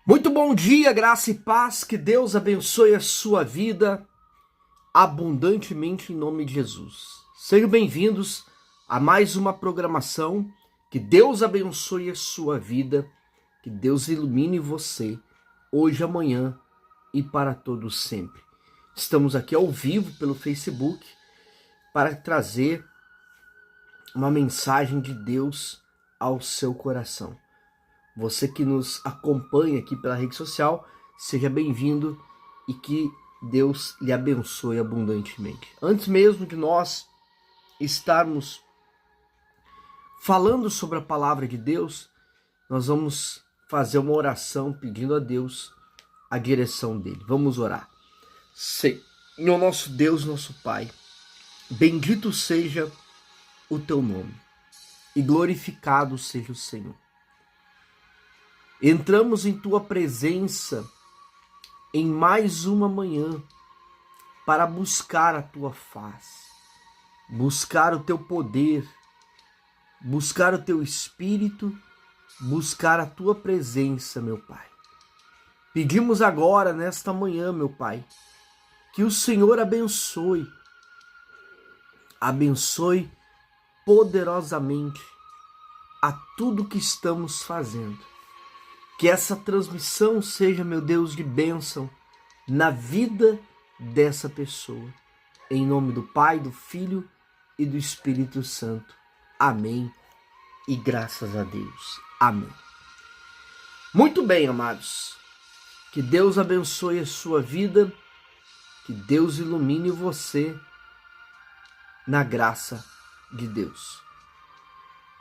Muito bom dia, graça e paz, que Deus abençoe a sua vida abundantemente em nome de Jesus. Sejam bem-vindos a mais uma programação, que Deus abençoe a sua vida, que Deus ilumine você, hoje, amanhã e para todos sempre. Estamos aqui ao vivo pelo Facebook para trazer uma mensagem de Deus ao seu coração. Você que nos acompanha aqui pela rede social, seja bem-vindo e que Deus lhe abençoe abundantemente. Antes mesmo de nós estarmos falando sobre a palavra de Deus, nós vamos fazer uma oração pedindo a Deus a direção dele. Vamos orar. Senhor nosso Deus, nosso Pai, bendito seja o teu nome e glorificado seja o Senhor. Entramos em tua presença em mais uma manhã para buscar a tua face, buscar o teu poder, buscar o teu espírito, buscar a tua presença, meu Pai. Pedimos agora, nesta manhã, meu Pai, que o Senhor abençoe poderosamente a tudo que estamos fazendo. Que essa transmissão seja, meu Deus, de bênção na vida dessa pessoa. Em nome do Pai, do Filho e do Espírito Santo. Amém. E graças a Deus. Amém. Muito bem, amados. Que Deus abençoe a sua vida. Que Deus ilumine você na graça de Deus.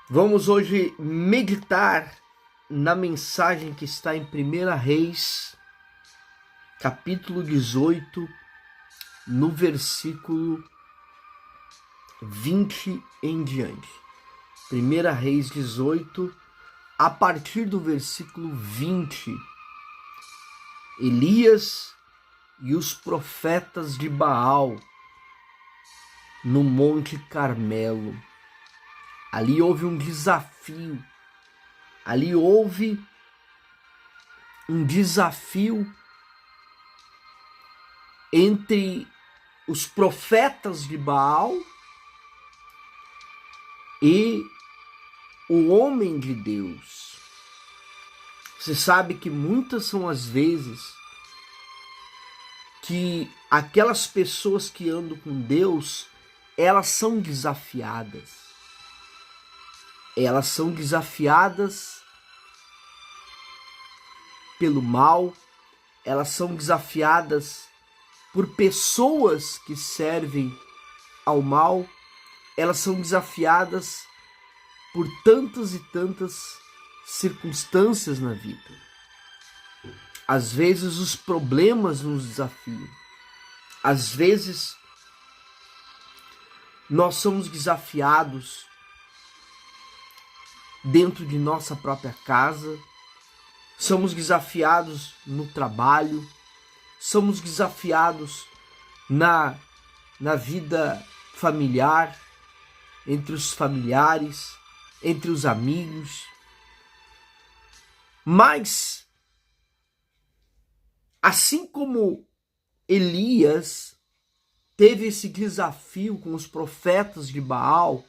Vamos hoje meditar na mensagem que está em 1 Reis, capítulo 18, no versículo 20 em diante. 1 Reis 18, a partir do versículo 20. Elias e os profetas de Baal no Monte Carmelo. Ali houve um desafio. Ali houve um desafio entre os profetas de Baal e o homem de Deus. Você sabe que muitas são as vezes que aquelas pessoas que andam com Deus, elas são desafiadas. Elas são desafiadas pelo mal, elas são desafiadas por pessoas que servem ao mal, elas são desafiadas por tantas e tantas circunstâncias na vida. Às vezes os problemas nos desafiam, às vezes nós somos desafiados dentro de nossa própria casa, somos desafiados no trabalho, somos desafiados na vida familiar, entre os familiares, entre os amigos. Mas, assim como Elias teve esse desafio com os profetas de Baal,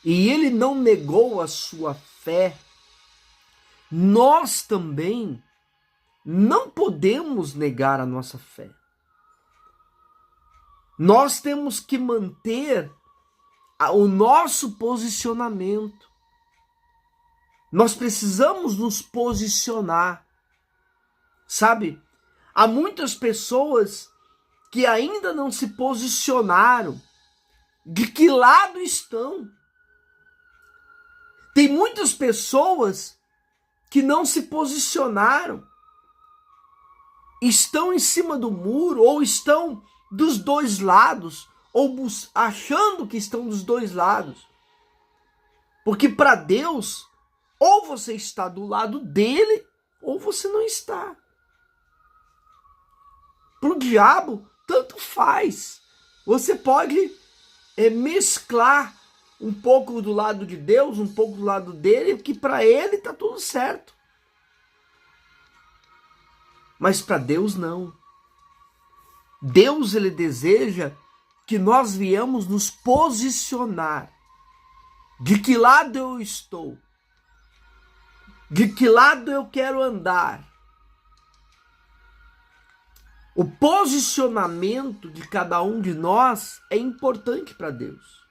e ele não negou a sua fé, nós também não podemos negar a nossa fé. Nós temos que manter o nosso posicionamento. Nós precisamos nos posicionar. Sabe, há muitas pessoas que ainda não se posicionaram. De que lado estão? Tem muitas pessoas que não se posicionaram, estão em cima do muro, ou estão dos dois lados, ou achando que estão dos dois lados. Porque para Deus, ou você está do lado dele, ou você não está. Para o diabo, tanto faz. Você pode mesclar um pouco do lado de Deus, um pouco do lado dele, que para ele está tudo certo. Mas para Deus não. Deus, ele deseja que nós viemos nos posicionar. De que lado eu estou? De que lado eu quero andar? O posicionamento de cada um de nós é importante para Deus.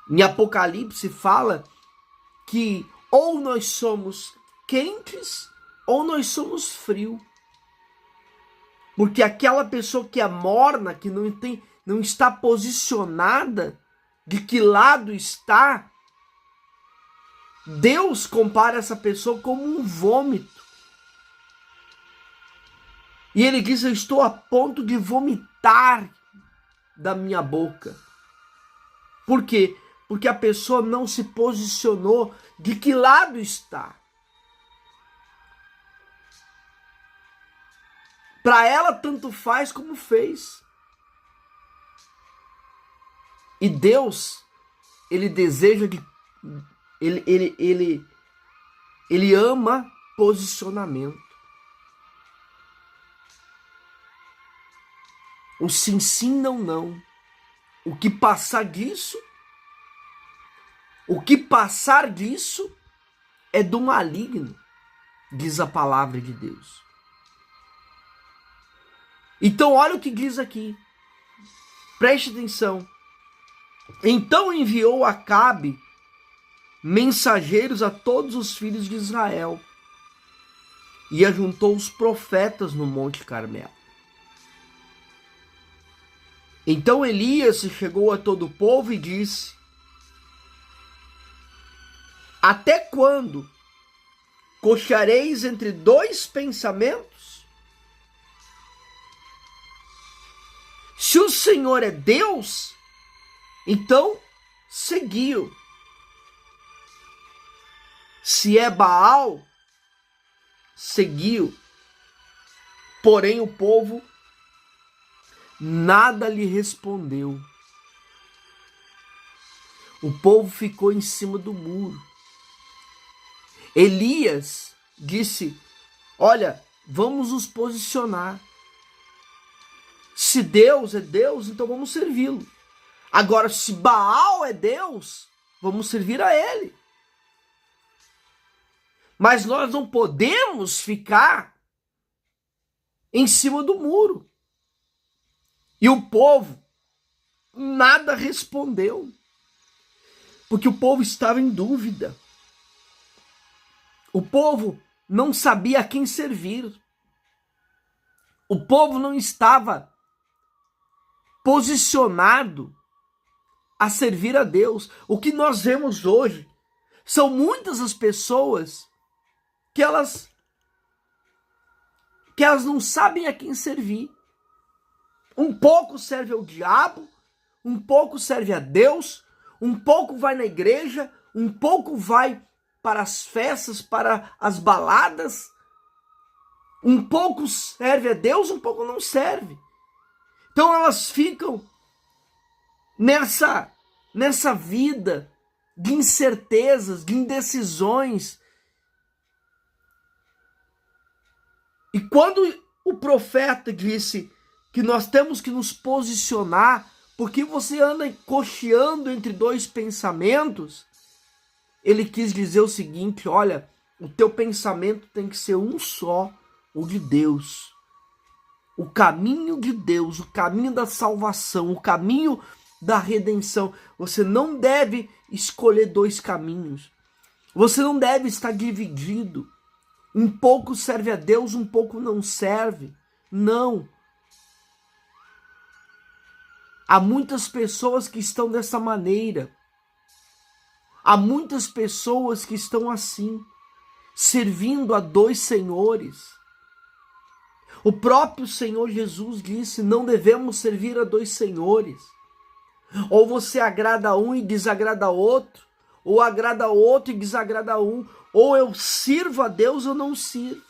Em Apocalipse fala que ou nós somos quentes ou nós somos frios. Porque aquela pessoa que é morna, que não está posicionada de que lado está, Deus compara essa pessoa como um vômito. E ele diz: eu estou a ponto de vomitar da minha boca. Por quê? Porque a pessoa não se posicionou de que lado está. Para ela, tanto faz como fez. E Deus, ele deseja que ele ama posicionamento. O sim, sim, não, não. O que passar disso é do maligno, diz a palavra de Deus. Então olha o que diz aqui. Preste atenção. Então enviou Acabe mensageiros a todos os filhos de Israel e ajuntou os profetas no Monte Carmelo. Então Elias chegou a todo o povo e disse: até quando cocheareis entre dois pensamentos? Se o Senhor é Deus, então seguiu. Se é Baal, seguiu. Porém o povo nada lhe respondeu. O povo ficou em cima do muro. Elias disse: olha, vamos nos posicionar. Se Deus é Deus, então vamos servi-lo. Agora, se Baal é Deus, vamos servir a ele. Mas nós não podemos ficar em cima do muro. E o povo nada respondeu. Porque o povo estava em dúvida. O povo não sabia a quem servir. O povo não estava posicionado a servir a Deus. O que nós vemos hoje são muitas as pessoas que elas não sabem a quem servir. Um pouco serve ao diabo, um pouco serve a Deus, um pouco vai na igreja, um pouco vai para as festas, para as baladas, um pouco serve a Deus, um pouco não serve. Então elas ficam nessa vida de incertezas, de indecisões. E quando o profeta disse que nós temos que nos posicionar, porque você anda cocheando entre dois pensamentos, ele quis dizer o seguinte: olha, o teu pensamento tem que ser um só, o de Deus. O caminho de Deus, o caminho da salvação, o caminho da redenção. Você não deve escolher dois caminhos. Você não deve estar dividido. Um pouco serve a Deus, um pouco não serve. Não. Há muitas pessoas que estão dessa maneira. Há muitas pessoas que estão assim, servindo a dois senhores. O próprio Senhor Jesus disse: não devemos servir a dois senhores. Ou você agrada um e desagrada outro, ou agrada outro e desagrada um, ou eu sirvo a Deus ou não sirvo.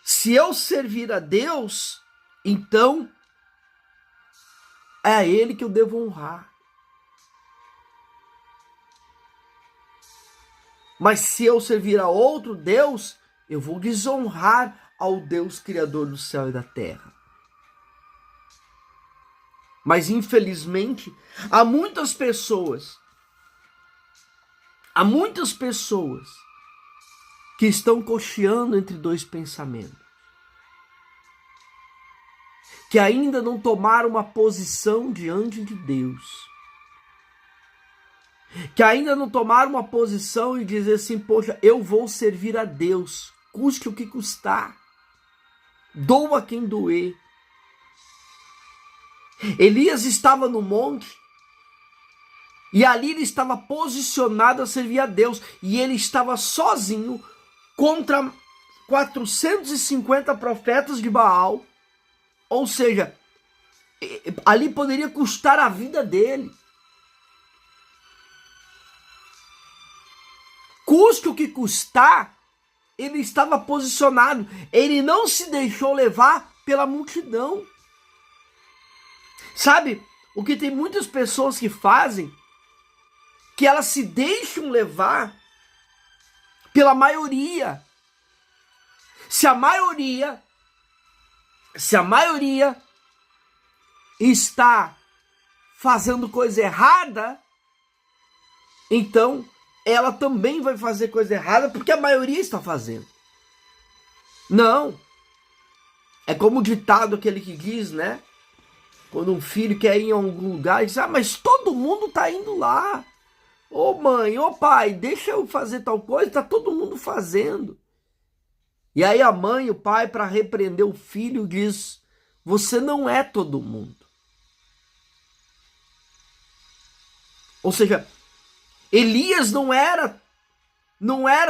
Se eu servir a Deus, então é a Ele que eu devo honrar. Mas se eu servir a outro Deus, eu vou desonrar ao Deus criador do céu e da terra. Mas infelizmente, há muitas pessoas que estão cocheando entre dois pensamentos, que ainda não tomaram uma posição diante de Deus, que ainda não tomaram uma posição e dizer assim, poxa, eu vou servir a Deus, custe o que custar, doa quem doer. Elias estava no monte, e ali ele estava posicionado a servir a Deus, e ele estava sozinho contra 450 profetas de Baal, ou seja, ali poderia custar a vida dele. Custe o que custar, ele estava posicionado, ele não se deixou levar pela multidão. Sabe, o que tem muitas pessoas que fazem, que elas se deixam levar pela maioria. Se a maioria está fazendo coisa errada, então ela também vai fazer coisa errada porque a maioria está fazendo. Não. É como o ditado aquele que diz, né? Quando um filho quer ir em algum lugar e diz, mas todo mundo tá indo lá. Ô mãe, ô pai, deixa eu fazer tal coisa, tá todo mundo fazendo. E aí a mãe e o pai, para repreender o filho, diz, você não é todo mundo. Ou seja, Elias não era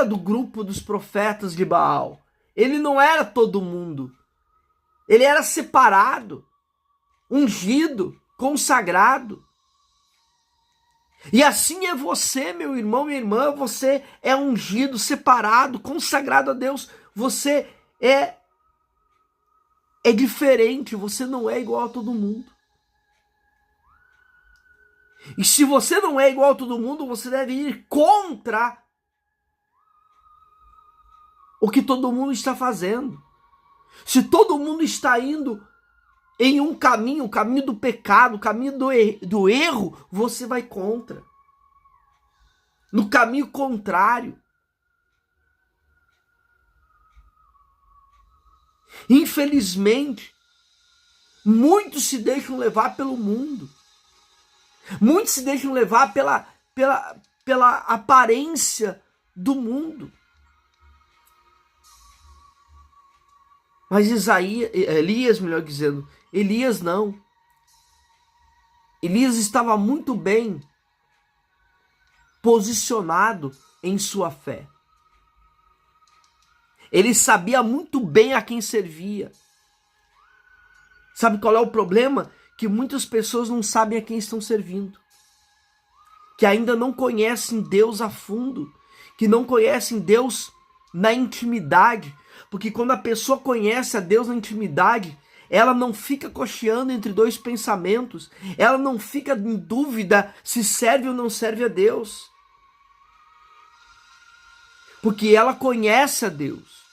do grupo dos profetas de Baal. Ele não era todo mundo. Ele era separado, ungido, consagrado. E assim é você, meu irmão, minha irmã, você é ungido, separado, consagrado a Deus. Você é diferente, você não é igual a todo mundo. E se você não é igual a todo mundo, você deve ir contra o que todo mundo está fazendo. Se todo mundo está indo em um caminho, o caminho do pecado, o caminho do erro, você vai contra. No caminho contrário. Infelizmente, muitos se deixam levar pelo mundo. Muitos se deixam levar pela aparência do mundo. Mas Elias, melhor dizendo, Elias não. Elias estava muito bem posicionado em sua fé. Ele sabia muito bem a quem servia. Sabe qual é o problema? Que muitas pessoas não sabem a quem estão servindo. Que ainda não conhecem Deus a fundo. Que não conhecem Deus na intimidade. Porque quando a pessoa conhece a Deus na intimidade, ela não fica cocheando entre dois pensamentos. Ela não fica em dúvida se serve ou não serve a Deus. Porque ela conhece a Deus.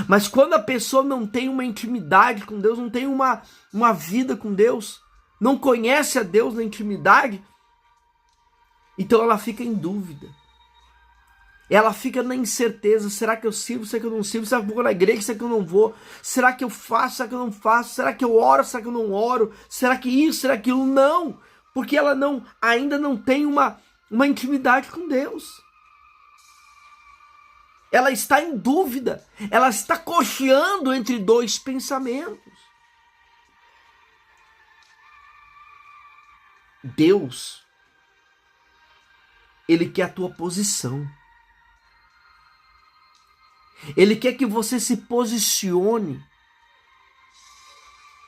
Mas quando a pessoa não tem uma intimidade com Deus, não tem uma vida com Deus, não conhece a Deus na intimidade, então ela fica em dúvida. Ela fica na incerteza, será que eu sirvo, será que eu não sirvo, será que eu vou na igreja, será que eu não vou, será que eu faço, será que eu não faço, será que eu oro, será que eu não oro, será que isso, será que aquilo, não, porque ela ainda não tem uma intimidade com Deus. Ela está em dúvida, ela está cocheando entre dois pensamentos. Deus, Ele quer a tua posição. Ele quer que você se posicione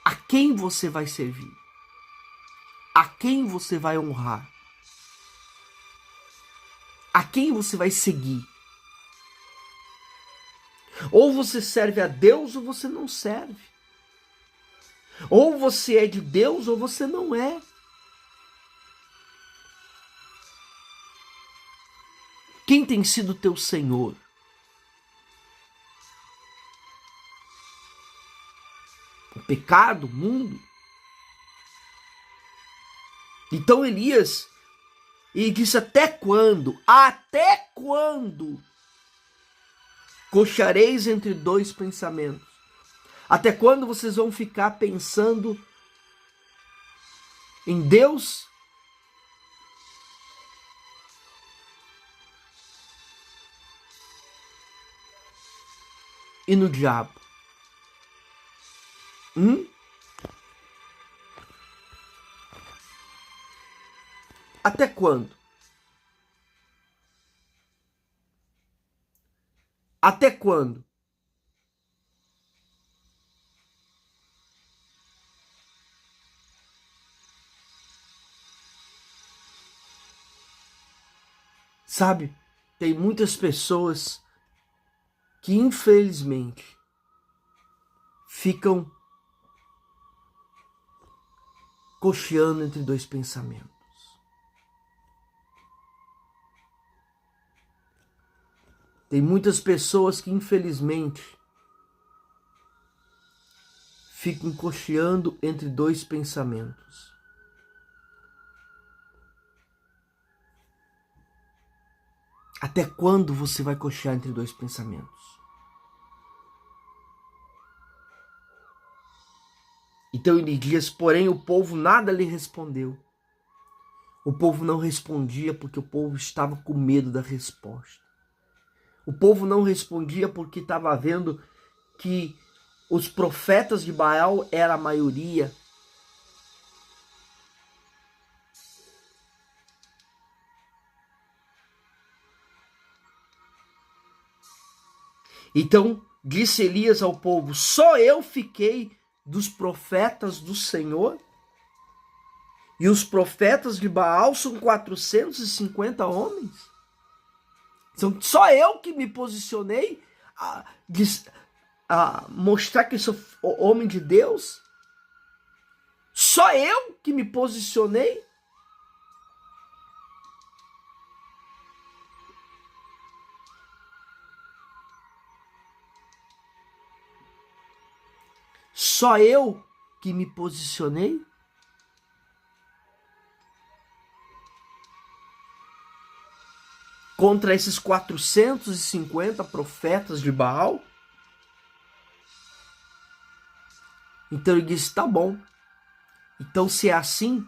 a quem você vai servir, a quem você vai honrar, a quem você vai seguir. Ou você serve a Deus ou você não serve. Ou você é de Deus ou você não é. Quem tem sido teu Senhor? O pecado, o mundo? Então Elias, ele disse: até quando? Até quando cocheareis entre dois pensamentos? Até quando vocês vão ficar pensando em Deus e no diabo? Até quando? Até quando? Sabe, tem muitas pessoas que infelizmente ficam cocheando entre dois pensamentos. Tem muitas pessoas que infelizmente ficam cocheando entre dois pensamentos. Até quando você vai cochear entre dois pensamentos? Então ele diz: porém o povo nada lhe respondeu. O povo não respondia porque o povo estava com medo da resposta. O povo não respondia porque estava vendo que os profetas de Baal eram a maioria. Então disse Elias ao povo: só eu fiquei dos profetas do Senhor? E os profetas de Baal são 450 homens? São só eu que me posicionei a mostrar que sou homem de Deus? Só eu que me posicionei? Só eu que me posicionei? Contra esses 450 profetas de Baal? Então ele disse: tá bom. Então se é assim,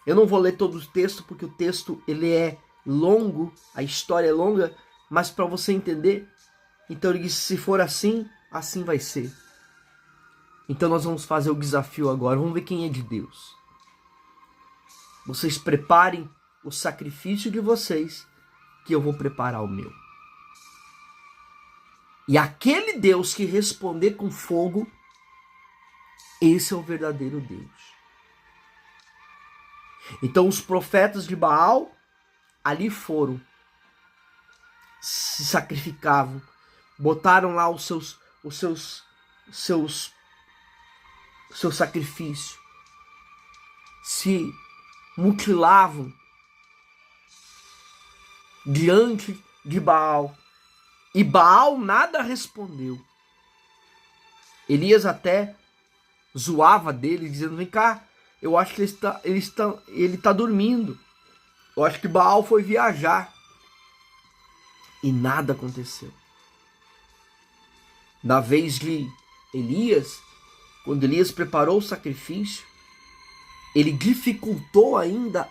eu não vou ler todo o texto, porque o texto ele é longo, a história é longa, mas para você entender, então ele disse: se for assim, assim vai ser. Então nós vamos fazer o desafio agora, vamos ver quem é de Deus. Vocês preparem o sacrifício de vocês, que eu vou preparar o meu. E aquele Deus que responder com fogo, esse é o verdadeiro Deus. Então os profetas de Baal ali foram, se sacrificavam, botaram lá o seu sacrifício, se mutilavam diante de Baal, e Baal nada respondeu. Elias até zoava dele, dizendo: vem cá, eu acho que ele está dormindo, eu acho que Baal foi viajar. E nada aconteceu. Na vez de Elias, quando Elias preparou o sacrifício, ele dificultou ainda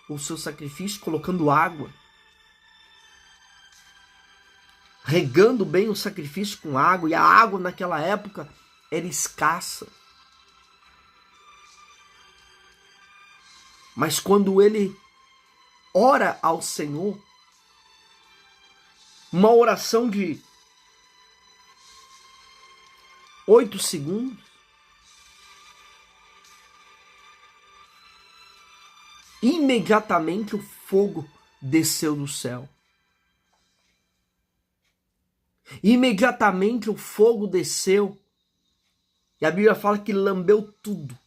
o seu sacrifício colocando água, regando bem o sacrifício com água, e a água naquela época era escassa. Mas quando ele ora ao Senhor, uma oração de 8 segundos, imediatamente o fogo desceu do céu. Imediatamente o fogo desceu. E a Bíblia fala que lambeu tudo,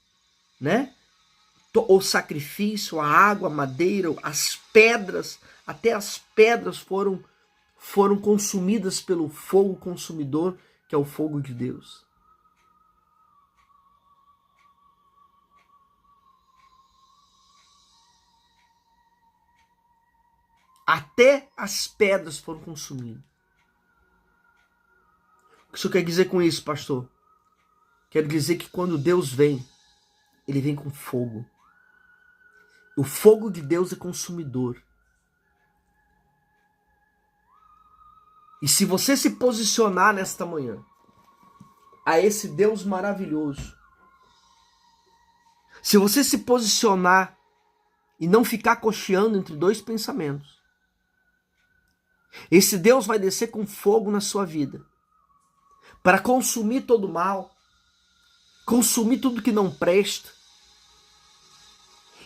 né? O sacrifício, a água, a madeira, as pedras, até as pedras foram consumidas pelo fogo consumidor, que é o fogo de Deus. Até as pedras foram consumidas. O que o senhor quer dizer com isso, pastor? Quero dizer que quando Deus vem, ele vem com fogo. O fogo de Deus é consumidor. E se você se posicionar nesta manhã a esse Deus maravilhoso, se você se posicionar e não ficar cocheando entre dois pensamentos, esse Deus vai descer com fogo na sua vida para consumir todo o mal, consumir tudo que não presta.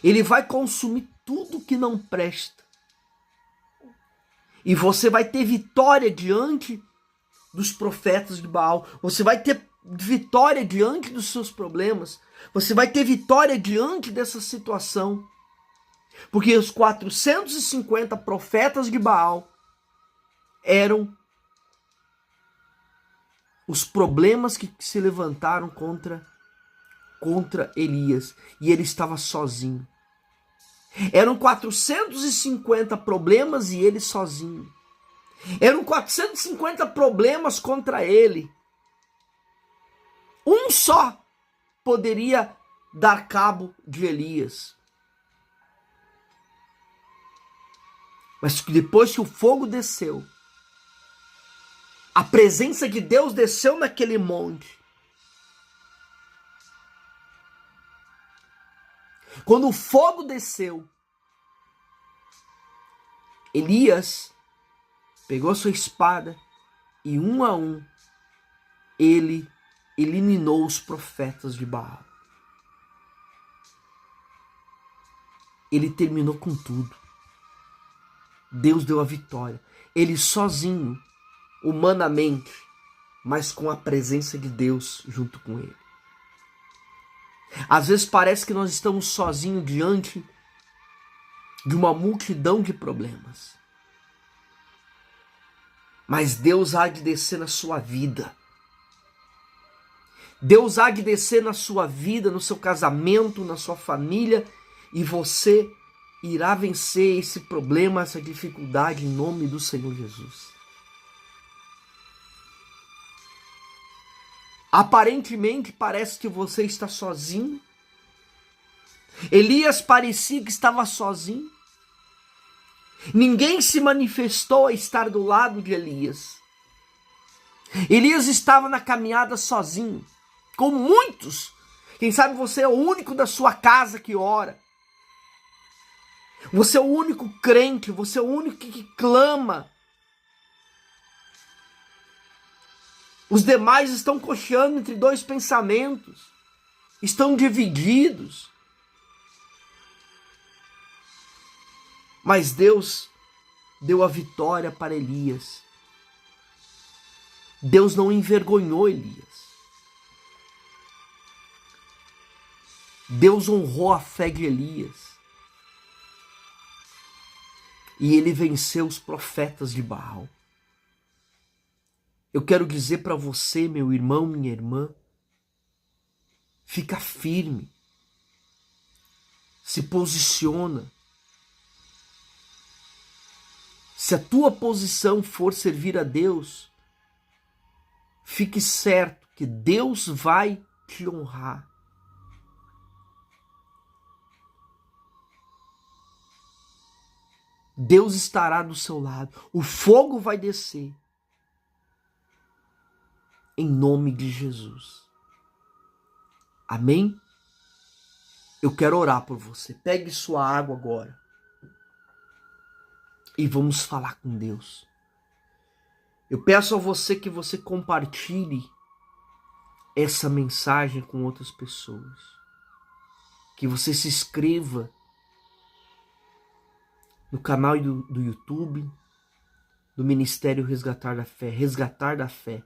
Ele vai consumir tudo que não presta. E você vai ter vitória diante dos profetas de Baal. Você vai ter vitória diante dos seus problemas. Você vai ter vitória diante dessa situação. Porque os 450 profetas de Baal eram os problemas que se levantaram contra Elias. E ele estava sozinho. Eram 450 problemas e ele sozinho. Eram 450 problemas contra ele. Um só poderia dar cabo de Elias. Mas depois que o fogo desceu, a presença de Deus desceu naquele monte. Quando o fogo desceu, Elias pegou sua espada e um a um ele eliminou os profetas de Baal. Ele terminou com tudo. Deus deu a vitória. Ele sozinho, humanamente, mas com a presença de Deus junto com ele. Às vezes parece que nós estamos sozinhos diante de uma multidão de problemas. Mas Deus há de descer na sua vida. Deus há de descer na sua vida, no seu casamento, na sua família, e você irá vencer esse problema, essa dificuldade, em nome do Senhor Jesus. Aparentemente parece que você está sozinho. Elias parecia que estava sozinho. Ninguém se manifestou a estar do lado de Elias. Elias estava na caminhada sozinho, como muitos. Quem sabe você é o único da sua casa que ora. Você é o único crente, você é o único que clama. Os demais estão cocheando entre dois pensamentos. Estão divididos. Mas Deus deu a vitória para Elias. Deus não envergonhou Elias. Deus honrou a fé de Elias. E ele venceu os profetas de Baal. Eu quero dizer para você, meu irmão, minha irmã, fica firme, se posiciona. Se a tua posição for servir a Deus, fique certo que Deus vai te honrar. Deus estará do seu lado, o fogo vai descer. Em nome de Jesus. Amém? Eu quero orar por você. Pegue sua água agora. E vamos falar com Deus. Eu peço a você que você compartilhe essa mensagem com outras pessoas. Que você se inscreva no canal do YouTube, do Ministério Resgatar da Fé. Resgatar da Fé.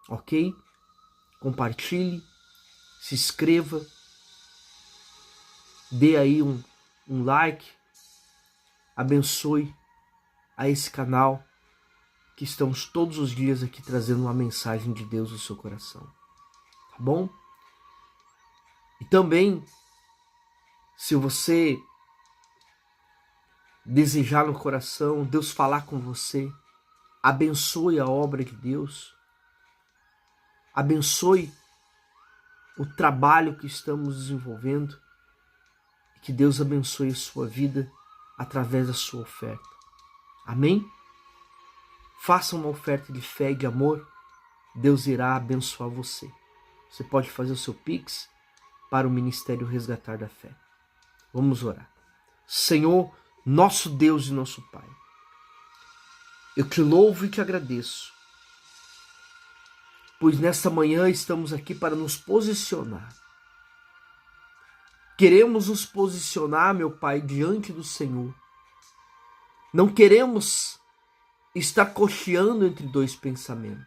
Ok? Compartilhe, se inscreva, dê aí um like, abençoe a esse canal, que estamos todos os dias aqui trazendo uma mensagem de Deus no seu coração. Tá bom? E também, se você desejar no coração, Deus falar com você, abençoe a obra de Deus, abençoe o trabalho que estamos desenvolvendo, e que Deus abençoe a sua vida através da sua oferta. Amém? Faça uma oferta de fé e de amor, Deus irá abençoar você. Você pode fazer o seu Pix para o Ministério Resgatar da Fé. Vamos orar. Senhor, nosso Deus e nosso Pai, eu te louvo e te agradeço, pois nesta manhã estamos aqui para nos posicionar. Queremos nos posicionar, meu Pai, diante do Senhor. Não queremos estar cocheando entre dois pensamentos.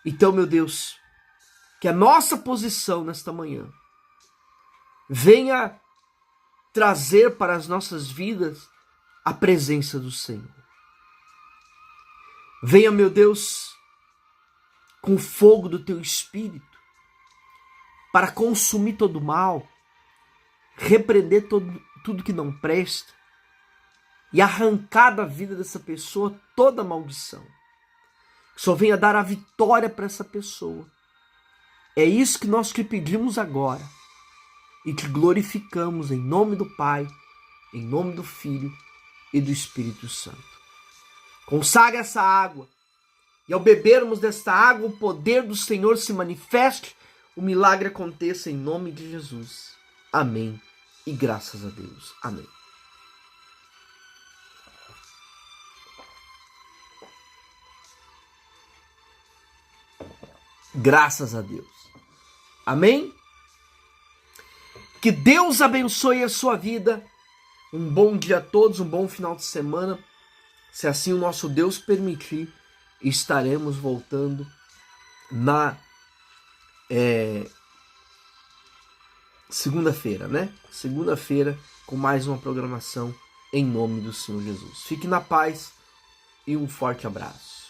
Então, meu Deus, que a nossa posição nesta manhã venha trazer para as nossas vidas a presença do Senhor. Venha, meu Deus, com o fogo do teu Espírito, para consumir todo o mal, repreender tudo que não presta e arrancar da vida dessa pessoa toda a maldição. Que só venha dar a vitória para essa pessoa. É isso que nós te pedimos agora e te glorificamos em nome do Pai, em nome do Filho e do Espírito Santo. Consagra essa água e ao bebermos desta água o poder do Senhor se manifeste, o milagre aconteça em nome de Jesus. Amém. E graças a Deus. Amém. Graças a Deus. Amém? Que Deus abençoe a sua vida. Um bom dia a todos, um bom final de semana. Se assim o nosso Deus permitir, estaremos voltando na segunda-feira, né? Segunda-feira com mais uma programação em nome do Senhor Jesus. Fique na paz e um forte abraço.